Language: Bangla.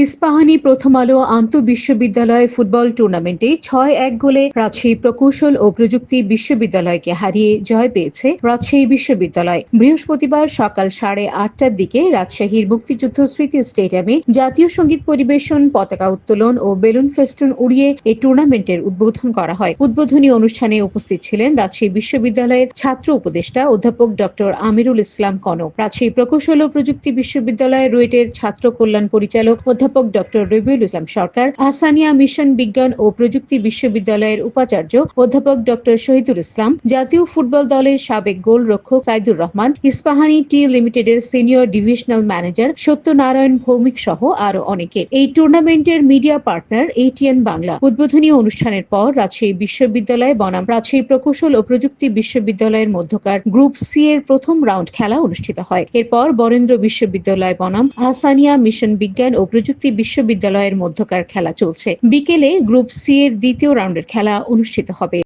ইস্পাহানি প্রথম আলো আন্তঃবিশ্ববিদ্যালয় ফুটবল টুর্নামেন্টে ৬-১ গোলে রাজশাহী প্রকৌশল ও প্রযুক্তি বিশ্ববিদ্যালয়কে হারিয়ে জয় পেয়েছে রাজশাহী বিশ্ববিদ্যালয়। বৃহস্পতিবার সকাল 8:30টার দিকে রাজশাহীর মুক্তিযুদ্ধ স্মৃতি স্টেডিয়ামে জাতীয় সঙ্গীত পরিবেশন, পতাকা উত্তোলন ও বেলুন ফেস্টুন উড়িয়ে এই টুর্নামেন্টের উদ্বোধন করা হয়। উদ্বোধনী অনুষ্ঠানে উপস্থিত ছিলেন রাজশাহী বিশ্ববিদ্যালয়ের ছাত্র উপদেষ্টা অধ্যাপক ডক্টর আমিরুল ইসলাম কনক, রাজশাহী প্রকৌশল ও প্রযুক্তি বিশ্ববিদ্যালয় রুয়েটের ছাত্র কল্যাণ পরিচালক অধ্যাপক ডক্টর রবিউল ইসলাম সরকার, আহসানিয়া মিশন বিজ্ঞান ও প্রযুক্তি বিশ্ববিদ্যালয়ের উপাচার্য অধ্যাপক ডক্টর শহীদুল ইসলাম, জাতীয় ফুটবল দলের সাবেক গোলরক্ষক সাইদুর রহমান, ইস্পাহানি টি লিমিটেডের senior divisional manager Satyanarayan Bhowmik সহ আরো অনেকে। এই টুর্নামেন্টের মিডিয়া পার্টনার এটিএন বাংলা। উদ্বোধনী অনুষ্ঠানের পর রাজশাহী বিশ্ববিদ্যালয় বনাম রাজশাহী প্রকৌশল ও প্রযুক্তি বিশ্ববিদ্যালয়ের মধ্যকার গ্রুপ সি এর প্রথম রাউন্ড খেলা অনুষ্ঠিত হয়। এরপর বরেন্দ্র বিশ্ববিদ্যালয় বনাম আহসানিয়া মিশন বিজ্ঞান ও প্রযুক্তি বিশ্ববিদ্যালয়ের মধ্যকার খেলা চলছে। বিকেলে গ্রুপ সি এর দ্বিতীয় রাউন্ডের খেলা অনুষ্ঠিত হবে।